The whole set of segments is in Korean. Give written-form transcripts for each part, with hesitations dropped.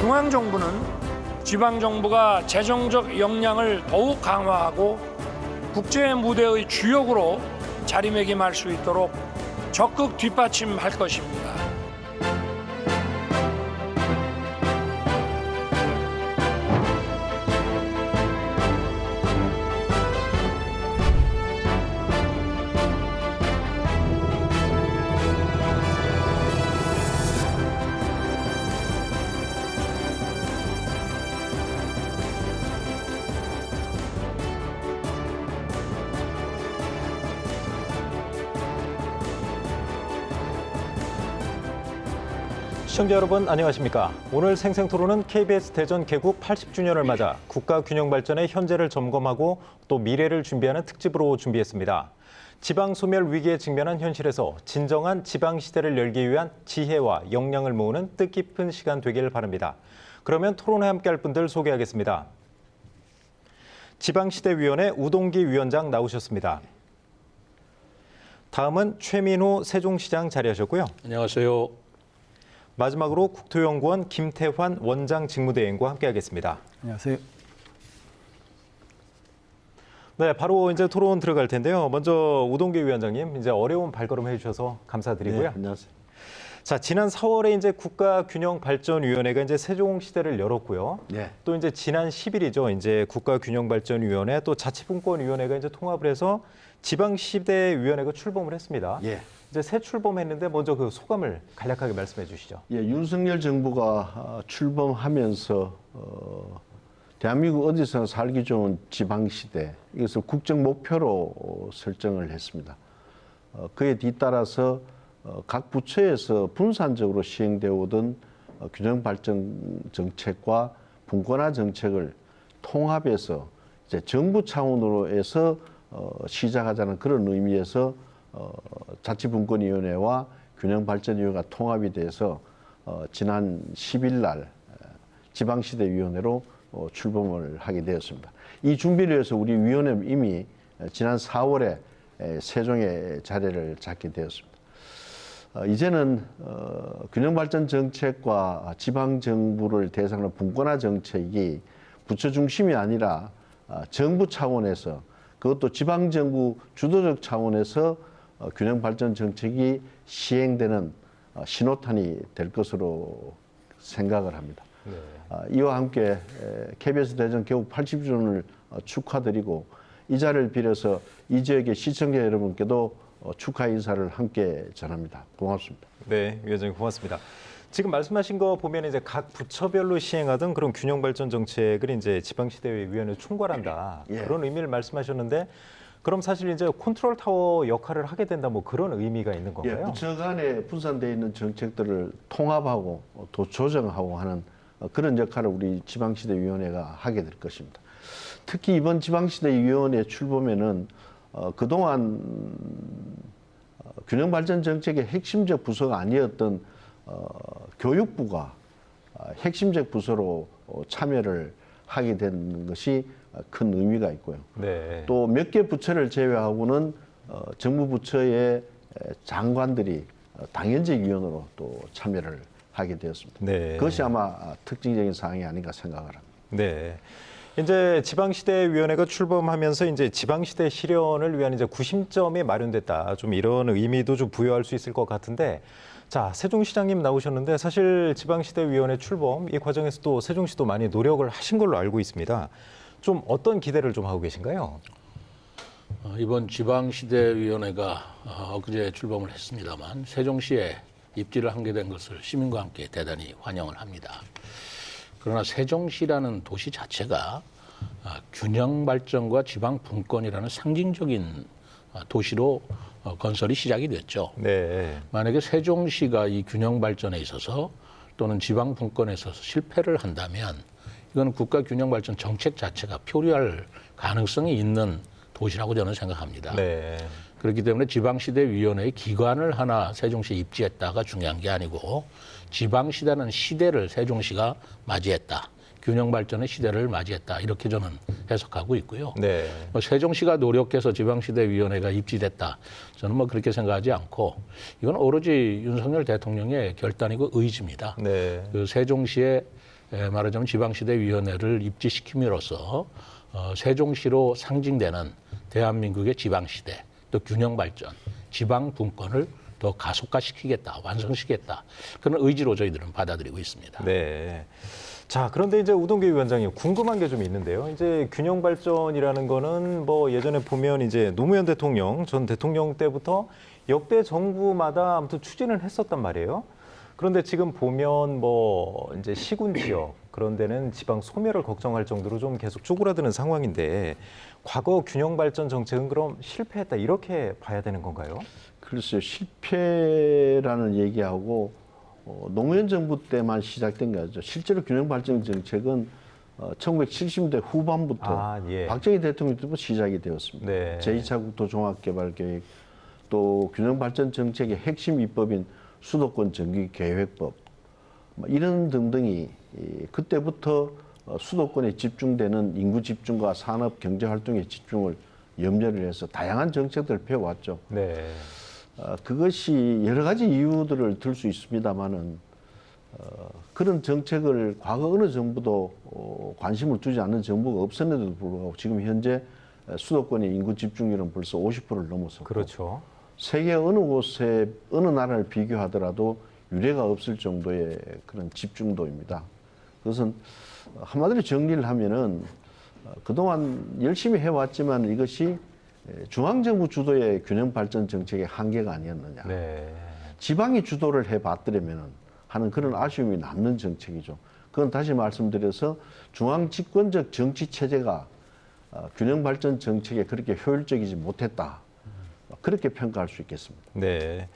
중앙정부는 지방정부가 재정적 역량을 더욱 강화하고 국제 무대의 주역으로 자리매김할 수 있도록 적극 뒷받침할 것입니다. 시청자 여러분 안녕하십니까? 오늘 생생토론은 KBS 대전 개국 80주년을 맞아 국가 균형 발전의 현재를 점검하고 또 미래를 준비하는 특집으로 준비했습니다. 지방 소멸 위기에 직면한 현실에서 진정한 지방 시대를 열기 위한 지혜와 역량을 모으는 뜻깊은 시간 되길 바랍니다. 그러면 토론에 함께할 분들 소개하겠습니다. 지방시대위원회 우동기 위원장 나오셨습니다. 다음은 최민호 세종시장 자리하셨고요. 안녕하세요. 마지막으로 국토연구원 김태환 원장 직무대행과 함께하겠습니다. 안녕하세요. 네, 바로 이제 토론 들어갈 텐데요. 먼저 우동기 위원장님, 이제 어려운 발걸음 해주셔서 감사드리고요. 네, 안녕하세요. 자, 지난 4월에 이제 국가균형발전위원회가 이제 세종시대를 열었고요. 네. 또 이제 지난 10일이죠. 이제 국가균형발전위원회 또 자치분권위원회가 이제 통합을 해서 지방시대위원회가 출범을 했습니다. 예. 이제 새 출범했는데 먼저 그 소감을 간략하게 말씀해 주시죠. 예, 윤석열 정부가 출범하면서 대한민국 어디서나 살기 좋은 지방시대, 이것을 국정 목표로 설정을 했습니다. 그에 뒤따라서 각 부처에서 분산적으로 시행되어 오던 균형발전 정책과 분권화 정책을 통합해서 이제 정부 차원으로 해서 시작하자는 그런 의미에서 자치분권위원회와 균형발전위원회가 통합이 돼서 지난 10일 날 지방시대위원회로 출범을 하게 되었습니다. 이 준비를 위해서 우리 위원회는 이미 지난 4월에 세종에 자리를 잡게 되었습니다. 이제는 균형발전 정책과 지방정부를 대상으로 분권화 정책이 부처 중심이 아니라 정부 차원에서, 그것도 지방정부 주도적 차원에서 균형발전 정책이 시행되는 신호탄이 될 것으로 생각을 합니다. 네. 이와 함께 KBS 대전 개국 80주년을 축하드리고, 이 자리를 빌어서 이 지역의 시청자 여러분께도 축하 인사를 함께 전합니다. 고맙습니다. 네, 위원장님 고맙습니다. 지금 말씀하신 거 보면 이제 각 부처별로 시행하던 그런 균형발전 정책을 이제 지방시대위원회 총괄한다. 예. 그런 의미를 말씀하셨는데, 그럼 사실 이제 컨트롤 타워 역할을 하게 된다, 뭐 그런 의미가 있는 건가요? 예, 부처 간에 분산되어 있는 정책들을 통합하고 또 조정하고 하는 그런 역할을 우리 지방시대위원회가 하게 될 것입니다. 특히 이번 지방시대위원회 출범에는 그동안 균형발전 정책의 핵심적 부서가 아니었던 교육부가 핵심적 부서로 참여를 하게 된 것이 큰 의미가 있고요. 네. 또 몇 개 부처를 제외하고는 정부 부처의 장관들이 당연직 위원으로 또 참여를 하게 되었습니다. 네. 그것이 아마 특징적인 사항이 아닌가 생각을 합니다. 네. 이제 지방시대위원회가 출범하면서 이제 지방시대 실현을 위한 이제 구심점이 마련됐다. 좀 이런 의미도 좀 부여할 수 있을 것 같은데, 자, 세종시장님 나오셨는데 사실 지방시대위원회 출범 이 과정에서 또 세종시도 많이 노력을 하신 걸로 알고 있습니다. 좀 어떤 기대를 좀 하고 계신가요? 이번 지방시대위원회가 엊그제 출범을 했습니다만 세종시에 입지를 하게 된 것을 시민과 함께 대단히 환영을 합니다. 그러나 세종시라는 도시 자체가 균형 발전과 지방 분권이라는 상징적인 도시로 건설이 시작이 됐죠. 네. 만약에 세종시가 이 균형 발전에 있어서 또는 지방 분권에 있어서 실패를 한다면 이건 국가 균형 발전 정책 자체가 표류할 가능성이 있는 도시라고 저는 생각합니다. 네. 그렇기 때문에 지방시대위원회의 기관을 하나 세종시에 입지했다가 중요한 게 아니고 지방시대는 시대를 세종시가 맞이했다. 균형 발전의 시대를 맞이했다. 이렇게 저는 해석하고 있고요. 네. 세종시가 노력해서 지방시대위원회가 입지됐다. 저는 뭐 그렇게 생각하지 않고 이건 오로지 윤석열 대통령의 결단이고 의지입니다. 네. 그 세종시의 말하자면 지방시대위원회를 입지시킴으로써 세종시로 상징되는 대한민국의 지방시대, 또 균형발전, 지방분권을 더 가속화시키겠다, 완성시키겠다. 그런 의지로 저희들은 받아들이고 있습니다. 네. 자, 그런데 이제 우동규 위원장님 궁금한 게 좀 있는데요. 이제 균형 발전이라는 거는 뭐 예전에 보면 이제 노무현 대통령, 전 대통령 때부터 역대 정부마다 아무튼 추진을 했었단 말이에요. 그런데 지금 보면 뭐 이제 시군 지역 그런 데는 지방 소멸을 걱정할 정도로 좀 계속 쪼그라드는 상황인데 과거 균형 발전 정책은 그럼 실패했다 이렇게 봐야 되는 건가요? 글쎄요, 실패라는 얘기하고 노무현 정부 때만 시작된 거죠. 실제로 균형발전 정책은 1970년대 후반부터 예. 박정희 대통령 때부터 시작이 되었습니다. 네. 제2차 국토종합개발계획, 또 균형발전 정책의 핵심 입법인 수도권 정기계획법, 이런 등등이 그때부터 수도권에 집중되는 인구 집중과 산업 경제 활동의 집중을 염려를 해서 다양한 정책들을 펴왔죠. 네. 그것이 여러 가지 이유들을 들 수 있습니다만은 그런 정책을 과거 어느 정부도 관심을 두지 않는 정부가 없었는데도 불구하고 지금 현재 수도권의 인구 집중률은 벌써 50%를 넘어섰고 그렇죠. 세계 어느 곳에 어느 나라를 비교하더라도 유례가 없을 정도의 그런 집중도입니다. 그것은 한마디로 정리를 하면은 그동안 열심히 해왔지만 이것이 중앙정부 주도의 균형발전 정책의 한계가 아니었느냐. 네. 지방이 주도를 해봤더라면 하는 그런 아쉬움이 남는 정책이죠. 그건 다시 말씀드려서 중앙 집권적 정치 체제가 균형발전 정책에 그렇게 효율적이지 못했다. 그렇게 평가할 수 있겠습니다. 네.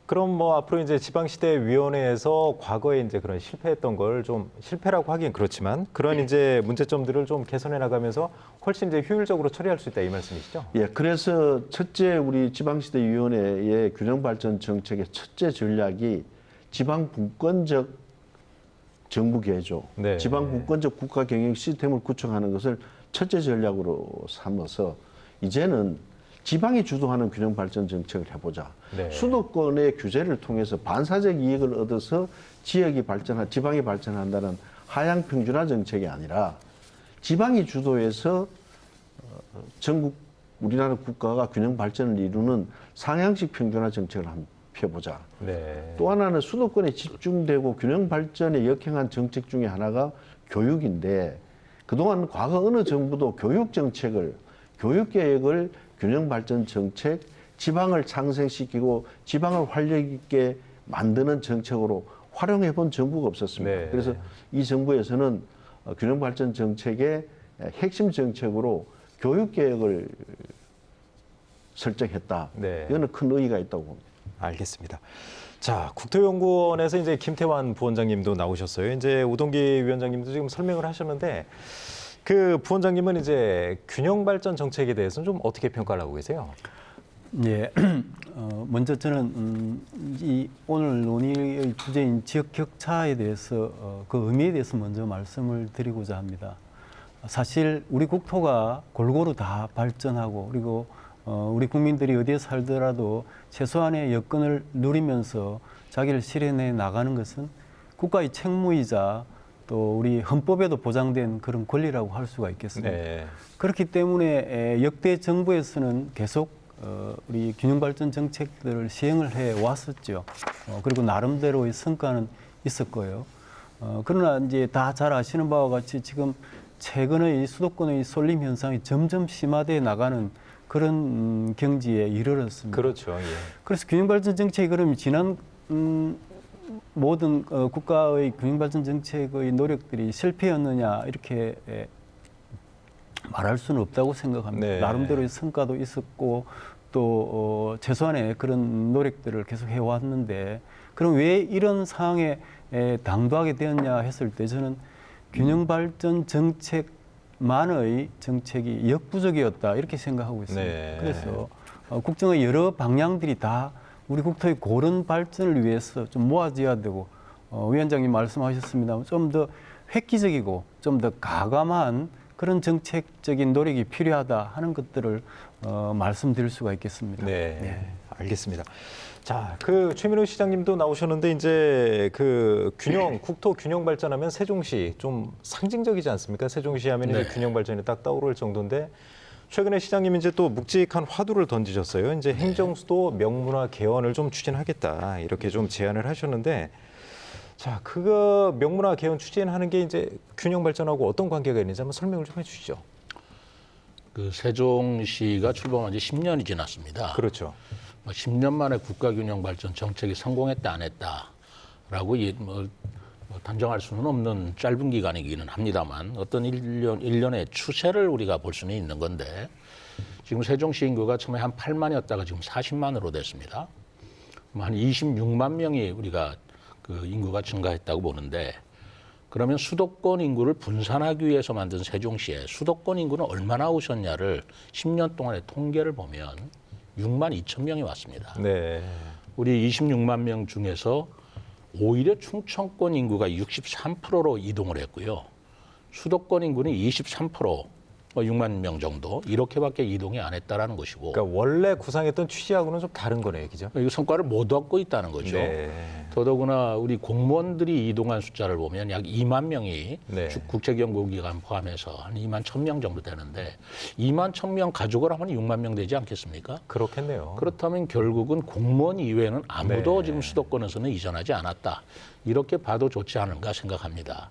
그럼 뭐 앞으로 이제 지방시대위원회에서 과거에 이제 그런 실패했던 걸 좀 실패라고 하긴 그렇지만 그런 이제 문제점들을 좀 개선해 나가면서 훨씬 이제 효율적으로 처리할 수 있다 이 말씀이시죠? 예, 그래서 첫째 우리 지방시대위원회의 균형발전 정책의 첫째 전략이 지방분권적 정부 개조, 네. 지방분권적 국가경영 시스템을 구축하는 것을 첫째 전략으로 삼아서 이제는 지방이 주도하는 균형발전 정책을 해보자. 네. 수도권의 규제를 통해서 반사적 이익을 얻어서 지방이 발전한다는 하향 평준화 정책이 아니라 지방이 주도해서 전국 우리나라 국가가 균형 발전을 이루는 상향식 평준화 정책을 한번 펴보자. 네. 또 하나는 수도권에 집중되고 균형 발전에 역행한 정책 중에 하나가 교육인데 그동안 과거 어느 정부도 교육 계획을 균형 발전 정책, 지방을 상생시키고 지방을 활력 있게 만드는 정책으로 활용해 본 정부가 없었습니다. 네. 그래서 이 정부에서는 균형 발전 정책의 핵심 정책으로 교육 계획을 설정했다. 네. 이거는 큰 의의가 있다고 봅니다. 알겠습니다. 자, 국토연구원에서 이제 김태환 부원장님도 나오셨어요. 이제 우동기 위원장님도 지금 설명을 하셨는데 그 부원장님은 이제 균형 발전 정책에 대해서는 좀 어떻게 평가를 하고 계세요? 예, 먼저 저는 이 오늘 논의의 주제인 지역 격차에 대해서 그 의미에 대해서 먼저 말씀을 드리고자 합니다. 사실 우리 국토가 골고루 다 발전하고 그리고 우리 국민들이 어디에 살더라도 최소한의 여건을 누리면서 자기를 실현해 나가는 것은 국가의 책무이자 또 우리 헌법에도 보장된 그런 권리라고 할 수가 있겠습니다. 네. 그렇기 때문에 역대 정부에서는 계속 우리 균형발전 정책들을 시행을 해 왔었죠. 그리고 나름대로의 성과는 있었고요. 그러나 이제 다 잘 아시는 바와 같이 지금 최근의 수도권의 쏠림 현상이 점점 심화되어 나가는 그런 경지에 이르렀습니다. 그렇죠. 예. 그래서 균형발전 정책이 그럼 지난 모든 국가의 균형발전 정책의 노력들이 실패였느냐 이렇게 말할 수는 없다고 생각합니다. 네. 나름대로의 성과도 있었고 또 최소한의 그런 노력들을 계속 해왔는데 그럼 왜 이런 상황에 당도하게 되었냐 했을 때 저는 균형발전 정책만의 정책이 역부족이었다 이렇게 생각하고 있습니다. 네. 그래서 국정의 여러 방향들이 다 우리 국토의 고른 발전을 위해서 좀 모아져야 되고 위원장님 말씀하셨습니다만 좀 더 획기적이고 좀 더 가감한 그런 정책적인 노력이 필요하다 하는 것들을 말씀드릴 수가 있겠습니다. 네. 알겠습니다. 자, 그 최민호 시장님도 나오셨는데 이제 그 국토 균형 발전하면 세종시 좀 상징적이지 않습니까? 세종시 하면 이제 네. 균형 발전이 딱 떠오를 정도인데 최근에 시장님이 이제 또 묵직한 화두를 던지셨어요. 이제 행정수도 명문화 개헌을 좀 추진하겠다 이렇게 좀 제안을 하셨는데 자, 그거 명문화 개헌 추진하는 게 이제 균형 발전하고 어떤 관계가 있는지 한번 설명을 좀 해주시죠. 그 세종시가 출범한 지 10년이 지났습니다. 그렇죠. 10년 만에 국가균형 발전 정책이 성공했다 안 했다라고 단정할 수는 없는 짧은 기간이기는 합니다만 어떤 일련의 추세를 우리가 볼 수는 있는 건데 지금 세종시 인구가 처음에 한 8만이었다가 지금 40만으로 됐습니다. 한 26만 명이 우리가 그 인구가 증가했다고 보는데 그러면 수도권 인구를 분산하기 위해서 만든 세종시에 수도권 인구는 얼마나 오셨냐를 10년 동안의 통계를 보면 6만 2천 명이 왔습니다. 네. 우리 26만 명 중에서 오히려 충청권 인구가 63%로 이동을 했고요. 수도권 인구는 23%, 6만 명 정도 이렇게밖에 이동이 안 했다라는 것이고. 그러니까 원래 구상했던 취지하고는 좀 다른 거네요, 그죠? 이 성과를 못 얻고 있다는 거죠. 네. 더더구나 우리 공무원들이 이동한 숫자를 보면 약 2만 명이 네. 국책연구기관 포함해서 한 2만 1,000명 정도 되는데 2만 1,000명 가족을 하면 6만 명 되지 않겠습니까? 그렇겠네요. 그렇다면 결국은 공무원 이외에는 아무도 네. 지금 수도권에서는 이전하지 않았다. 이렇게 봐도 좋지 않은가 생각합니다.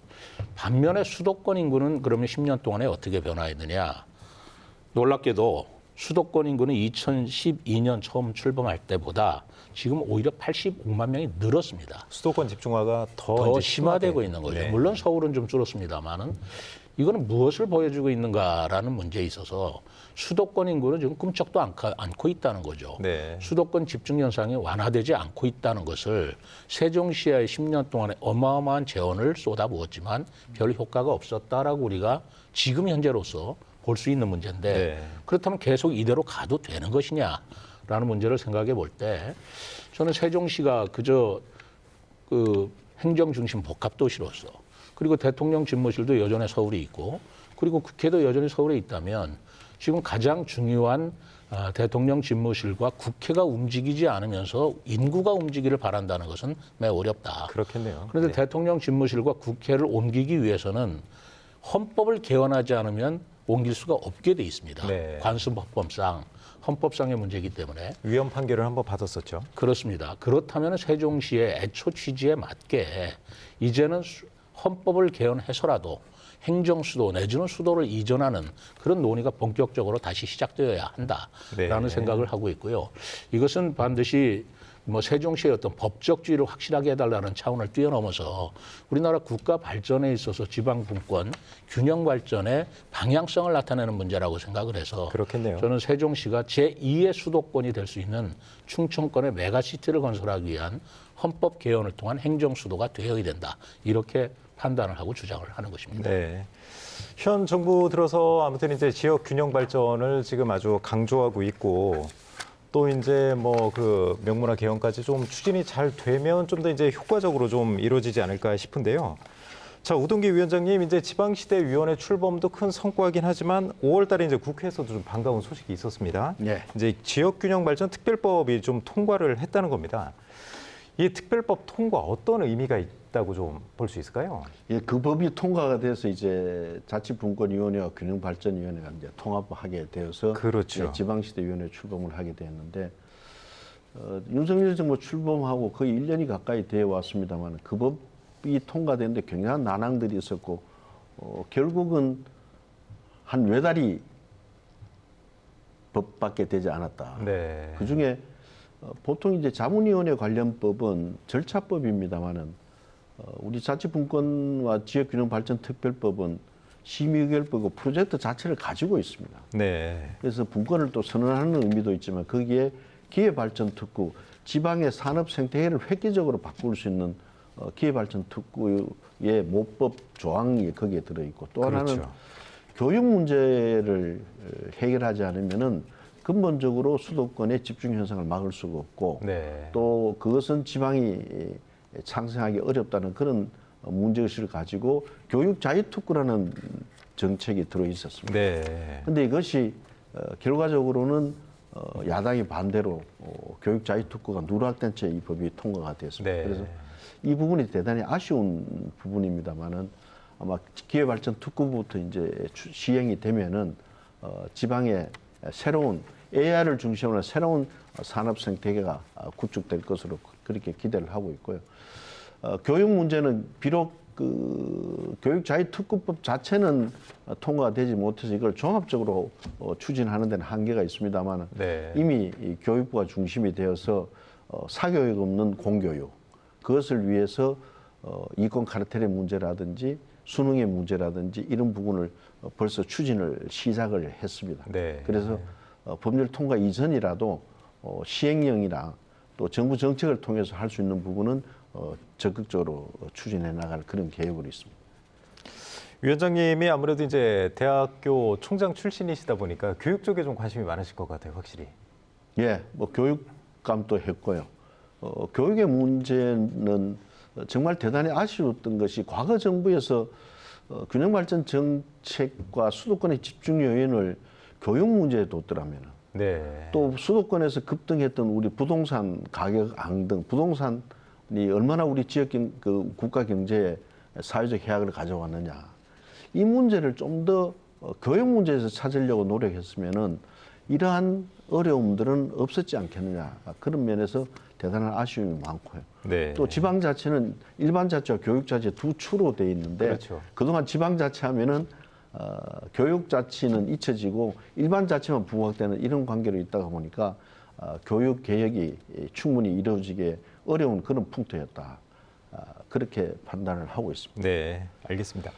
반면에 수도권 인구는 그러면 10년 동안에 어떻게 변화했느냐. 놀랍게도 수도권 인구는 2012년 처음 출범할 때보다 지금 오히려 85만 명이 늘었습니다. 수도권 집중화가 더 이제 심화되고 있는 거죠. 네. 물론 서울은 좀 줄었습니다만은 이거는 무엇을 보여주고 있는가라는 문제에 있어서 수도권 인구는 지금 꿈쩍도 않고 있다는 거죠. 네. 수도권 집중 현상이 완화되지 않고 있다는 것을 세종시의 10년 동안에 어마어마한 재원을 쏟아부었지만 별 효과가 없었다라고 우리가 지금 현재로서 볼 수 있는 문제인데 네. 그렇다면 계속 이대로 가도 되는 것이냐라는 문제를 생각해 볼 때 저는 세종시가 그저 그 행정 중심 복합 도시로서 그리고 대통령 집무실도 여전히 서울에 있고 그리고 국회도 여전히 서울에 있다면 지금 가장 중요한 대통령 집무실과 국회가 움직이지 않으면서 인구가 움직이를 바란다는 것은 매우 어렵다. 그렇겠네요. 그런데 네. 대통령 집무실과 국회를 옮기기 위해서는 헌법을 개헌하지 않으면 옮길 수가 없게 돼 있습니다. 네. 관습법상 헌법상의 문제이기 때문에 위헌 판결을 한번 받았었죠. 그렇습니다. 그렇다면 세종시의 애초 취지에 맞게 이제는 헌법을 개헌해서라도 행정수도 내지는 수도를 이전하는 그런 논의가 본격적으로 다시 시작되어야 한다라는 네. 생각을 하고 있고요. 이것은 반드시 세종시의 어떤 법적 지위를 확실하게 해달라는 차원을 뛰어넘어서 우리나라 국가 발전에 있어서 지방분권 균형 발전의 방향성을 나타내는 문제라고 생각을 해서 그렇겠네요. 저는 세종시가 제2의 수도권이 될 수 있는 충청권의 메가시티를 건설하기 위한 헌법 개헌을 통한 행정수도가 되어야 된다. 이렇게 판단을 하고 주장을 하는 것입니다. 네. 현 정부 들어서 아무튼 이제 지역 균형 발전을 지금 아주 강조하고 있고 또 이제 그 명문화 개헌까지 좀 추진이 잘 되면 좀 더 이제 효과적으로 좀 이루어지지 않을까 싶은데요. 자, 우동기 위원장님 이제 지방시대위원회 출범도 큰 성과이긴 하지만 5월달에 이제 국회에서도 좀 반가운 소식이 있었습니다. 네. 이제 지역균형발전 특별법이 좀 통과를 했다는 겁니다. 이 특별법 통과 어떤 의미가 있다고 좀 볼 수 있을까요? 예, 그 법이 통과가 돼서 이제 자치분권위원회와 균형발전위원회가 이제 통합하게 되어서 그렇죠. 예, 지방시대위원회 출범을 하게 됐는데 윤석열 정부 출범하고 거의 1년이 가까이 되어 왔습니다만 그 법이 통과되는데 굉장한 난항들이 있었고 결국은 한 외다리 법밖에 되지 않았다. 네. 그 중에 보통 이제 자문위원회 관련법은 절차법입니다만은 우리 자치분권과 지역균형발전특별법은 심의의결법이고 프로젝트 자체를 가지고 있습니다. 네. 그래서 분권을 또 선언하는 의미도 있지만 거기에 기회발전특구, 지방의 산업 생태계를 획기적으로 바꿀 수 있는 기회발전특구의 모법 조항이 거기에 들어있고 또 하나는 그렇죠. 교육 문제를 해결하지 않으면은 근본적으로 수도권의 집중 현상을 막을 수가 없고 네. 또 그것은 지방이 창생하기 어렵다는 그런 문제의식을 가지고 교육 자유특구라는 정책이 들어 있었습니다. 네. 그런데 이것이 결과적으로는 야당이 반대로 교육자유특구가 누락된 채 이 법이 통과가 됐습니다. 네. 그래서 이 부분이 대단히 아쉬운 부분입니다만은 아마 기회발전특구부터 이제 시행이 되면은 지방에 새로운 AI를 중심으로 새로운 산업 생태계가 구축될 것으로 그렇게 기대를 하고 있고요. 교육 문제는 비록 그 교육자유특구법 자체는 통과가 되지 못해서 이걸 종합적으로 추진하는 데는 한계가 있습니다만 네. 이미 이 교육부가 중심이 되어서 사교육 없는 공교육 그것을 위해서 이권 카르텔의 문제라든지 수능의 문제라든지 이런 부분을 벌써 추진을 시작을 했습니다. 네. 그래서 법률 통과 이전이라도 시행령이나 또 정부 정책을 통해서 할 수 있는 부분은 적극적으로 추진해 나갈 그런 계획으로 있습니다. 위원장님이 아무래도 이제 대학교 총장 출신이시다 보니까 교육 쪽에 좀 관심이 많으실 것 같아요, 확실히. 예, 뭐 교육감도 했고요. 교육의 문제는 정말 대단히 아쉬웠던 것이 과거 정부에서 균형발전 정책과 수도권의 집중 요인을 교육 문제에 뒀더라면 네. 또 수도권에서 급등했던 우리 부동산 가격 앙등, 부동산이 얼마나 우리 지역 그 국가 경제에 사회적 해악을 가져왔느냐. 이 문제를 좀 더 교육 문제에서 찾으려고 노력했으면은 이러한 어려움들은 없었지 않겠느냐. 그런 면에서 대단한 아쉬움이 많고요. 네. 또 지방자치는 일반자치와 교육자치 두 추로 돼 있는데 그렇죠. 그동안 지방자치 하면은 교육자치는 잊혀지고 일반자치만 부각되는 이런 관계로 있다가 보니까 교육 개혁이 충분히 이루어지기 어려운 그런 풍토였다. 그렇게 판단을 하고 있습니다. 네, 알겠습니다.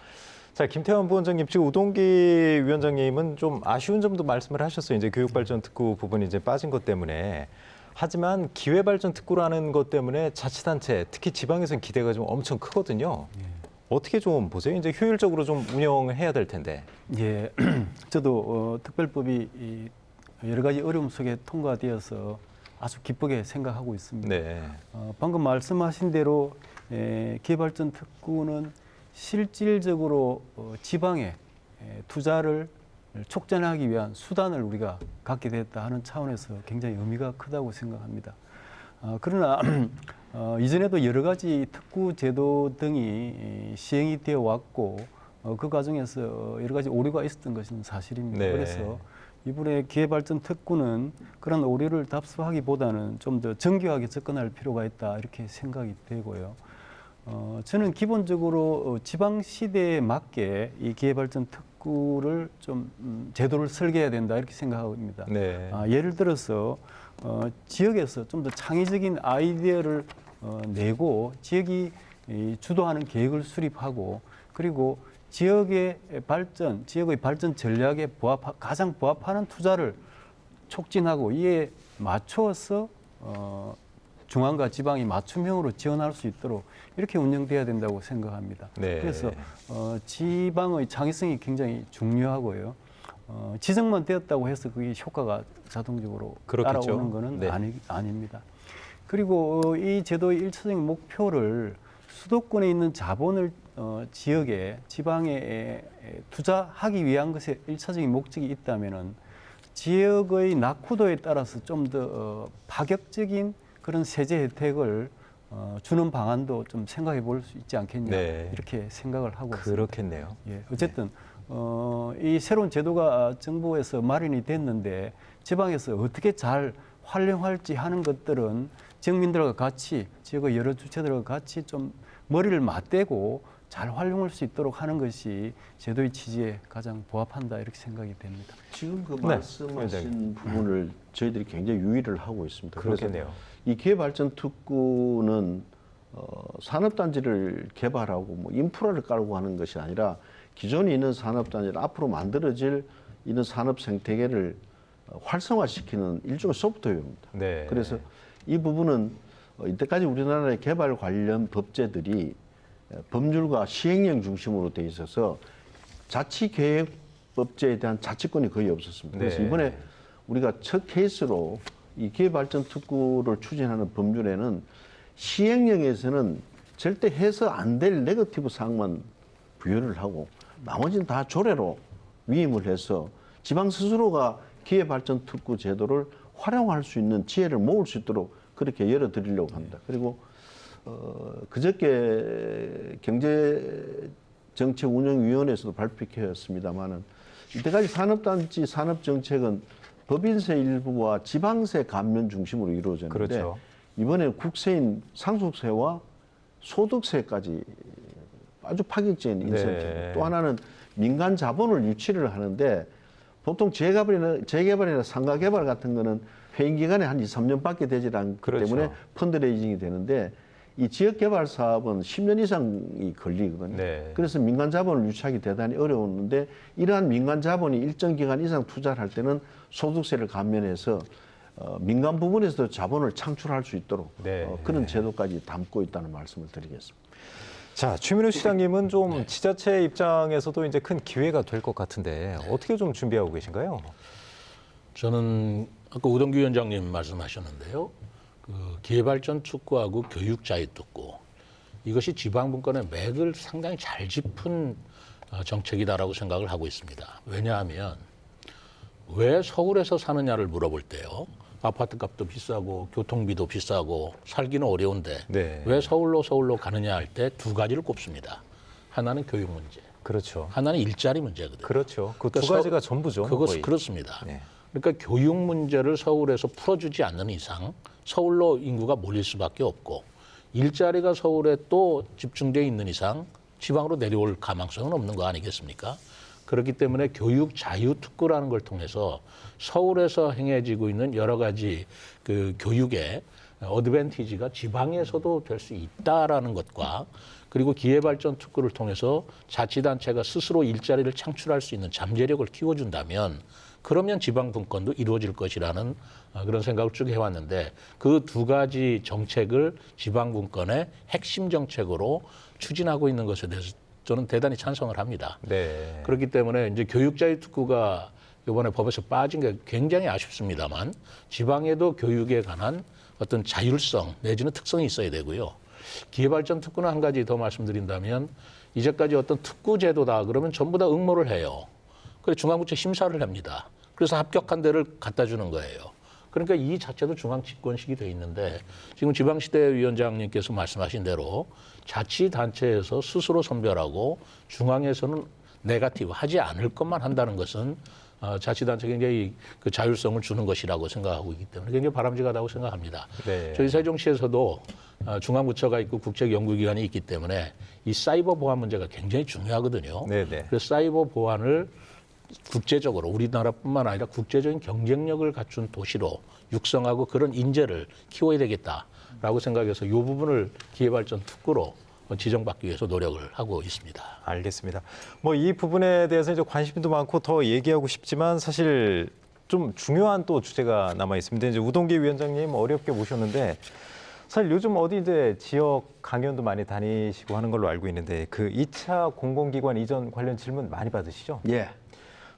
자, 김태환 부원장님, 지금 우동기 위원장님은 좀 아쉬운 점도 말씀을 하셨어요. 이제 교육발전특구 부분이 이제 빠진 것 때문에. 하지만 기회발전특구라는 것 때문에 자치단체, 특히 지방에서는 기대가 좀 엄청 크거든요. 어떻게 좀 보세요? 이제 효율적으로 좀 운영해야 될 텐데. 예, 저도 특별법이 여러 가지 어려움 속에 통과되어서 아주 기쁘게 생각하고 있습니다. 네. 방금 말씀하신 대로 기회발전 특구는 실질적으로 지방에 투자를 촉진하기 위한 수단을 우리가 갖게 됐다 하는 차원에서 굉장히 의미가 크다고 생각합니다. 그러나 이전에도 여러 가지 특구 제도 등이 시행이 되어 왔고 그 과정에서 여러 가지 오류가 있었던 것은 사실입니다. 네. 그래서 이번에 기회발전 특구는 그런 오류를 답습하기보다는 좀 더 정교하게 접근할 필요가 있다 이렇게 생각이 되고요. 저는 기본적으로 지방 시대에 맞게 이 기회발전 특구를 좀 제도를 설계해야 된다 이렇게 생각합니다. 네. 예를 들어서 지역에서 좀 더 창의적인 아이디어를 내고 지역이 주도하는 계획을 수립하고 그리고 지역의 발전 전략에 가장 부합하는 투자를 촉진하고 이에 맞춰서 중앙과 지방이 맞춤형으로 지원할 수 있도록 이렇게 운영돼야 된다고 생각합니다. 네. 그래서 지방의 창의성이 굉장히 중요하고요. 지정만 되었다고 해서 그게 효과가 자동적으로 그렇겠죠. 따라오는 것은 네. 아닙니다. 그리고 이 제도의 일차적인 목표를 수도권에 있는 자본을 지역에 지방에 투자하기 위한 것에 일차적인 목적이 있다면은 지역의 낙후도에 따라서 좀 더 파격적인 그런 세제 혜택을 주는 방안도 좀 생각해 볼 수 있지 않겠냐 네. 이렇게 생각을 하고 있습니다. 그렇겠네요. 예, 어쨌든 이 새로운 제도가 정부에서 마련이 됐는데 지방에서 어떻게 잘 활용할지 하는 것들은 지역민들과 같이 지역의 여러 주체들과 같이 좀 머리를 맞대고 잘 활용할 수 있도록 하는 것이 제도의 취지에 가장 부합한다 이렇게 생각이 됩니다. 지금 그 네, 말씀하신 부분을 저희들이 굉장히 유의를 하고 있습니다. 그렇겠네요. 이 기회발전특구는 산업단지를 개발하고 뭐 인프라를 깔고 하는 것이 아니라 기존에 있는 산업단지를 앞으로 만들어질 이런 산업 생태계를 활성화시키는 일종의 소프트웨어입니다. 네. 그래서 이 부분은 이때까지 우리나라의 개발 관련 법제들이 법률과 시행령 중심으로 돼 있어서 자치계획법제에 대한 자치권이 거의 없었습니다. 그래서 네. 이번에 우리가 첫 케이스로 이 기회발전특구를 추진하는 법률에는 시행령에서는 절대 해서 안 될 네거티브 사항만 부여를 하고 나머지는 다 조례로 위임을 해서 지방 스스로가 기회발전특구 제도를 활용할 수 있는 지혜를 모을 수 있도록 그렇게 열어드리려고 합니다. 그리고 그저께 경제정책운영위원회에서도 발표했습니다마는 이때까지 산업단지 산업정책은 법인세 일부와 지방세 감면 중심으로 이루어졌는데 그렇죠. 이번에 국세인 상속세와 소득세까지 아주 파격적인 인센티브. 네. 또 하나는 민간 자본을 유치를 하는데 보통 재개발이나 상가 개발 같은 거는 회행 기간이 한 2, 3년밖에 되지 않기 그렇죠. 때문에 펀드레이징이 되는데 이 지역 개발 사업은 10년 이상이 걸리거든요. 네. 그래서 민간 자본을 유치하기 대단히 어려웠는데 이러한 민간 자본이 일정 기간 이상 투자를 할 때는 소득세를 감면해서 민간 부분에서도 자본을 창출할 수 있도록 네. 그런 제도까지 담고 있다는 말씀을 드리겠습니다. 자, 최민우 시장님은 좀 지자체 입장에서도 이제 큰 기회가 될 것 같은데 어떻게 좀 준비하고 계신가요? 저는 아까 우동규 위원장님 말씀하셨는데요. 그 기회발전 특구하고 교육 자유 특구 이것이 지방분권의 맥을 상당히 잘 짚은 정책이다라고 생각을 하고 있습니다. 왜냐하면 왜 서울에서 사느냐를 물어볼 때요. 아파트 값도 비싸고 교통비도 비싸고 살기는 어려운데 네. 왜 서울로 가느냐 할 때 두 가지를 꼽습니다. 하나는 교육 문제, 그렇죠. 하나는 일자리 문제거든요. 그렇죠. 그 두 그러니까 가지가 전부죠. 거의. 그렇습니다. 네. 그러니까 교육 문제를 서울에서 풀어주지 않는 이상 서울로 인구가 몰릴 수밖에 없고 일자리가 서울에 또 집중되어 있는 이상 지방으로 내려올 가망성은 없는 거 아니겠습니까? 그렇기 때문에 교육 자유 특구라는 걸 통해서 서울에서 행해지고 있는 여러 가지 그 교육의 어드밴티지가 지방에서도 될 수 있다라는 것과 그리고 기회발전 특구를 통해서 자치단체가 스스로 일자리를 창출할 수 있는 잠재력을 키워준다면 그러면 지방분권도 이루어질 것이라는 그런 생각을 쭉 해왔는데 그 두 가지 정책을 지방분권의 핵심 정책으로 추진하고 있는 것에 대해서 저는 대단히 찬성을 합니다. 네. 그렇기 때문에 이제 교육자유 특구가 이번에 법에서 빠진 게 굉장히 아쉽습니다만 지방에도 교육에 관한 어떤 자율성 내지는 특성이 있어야 되고요. 기회발전 특구는 한 가지 더 말씀드린다면 이제까지 어떤 특구 제도다 그러면 전부 다 응모를 해요. 그래서 중앙부처 심사를 합니다. 그래서 합격한 데를 갖다 주는 거예요. 그러니까 이 자체도 중앙 집권식이 돼 있는데 지금 지방시대위원장님께서 말씀하신 대로 자치단체에서 스스로 선별하고 중앙에서는 네거티브 하지 않을 것만 한다는 것은 자치단체에 굉장히 그 자율성을 주는 것이라고 생각하고 있기 때문에 굉장히 바람직하다고 생각합니다. 네. 저희 세종시에서도 중앙부처가 있고 국책연구기관이 있기 때문에 이 사이버 보안 문제가 굉장히 중요하거든요. 네네. 그래서 사이버 보안을 국제적으로 우리나라뿐만 아니라 국제적인 경쟁력을 갖춘 도시로 육성하고 그런 인재를 키워야 되겠다라고 생각해서 이 부분을 기회발전 특구로 지정받기 위해서 노력을 하고 있습니다. 알겠습니다. 뭐 이 부분에 대해서 이제 관심도 많고 더 얘기하고 싶지만 사실 좀 중요한 또 주제가 남아 있습니다. 이제 우동기 위원장님 어렵게 모셨는데 사실 요즘 어디 이제 지역 강연도 많이 다니시고 하는 걸로 알고 있는데 그 2차 공공기관 이전 관련 질문 많이 받으시죠? 예.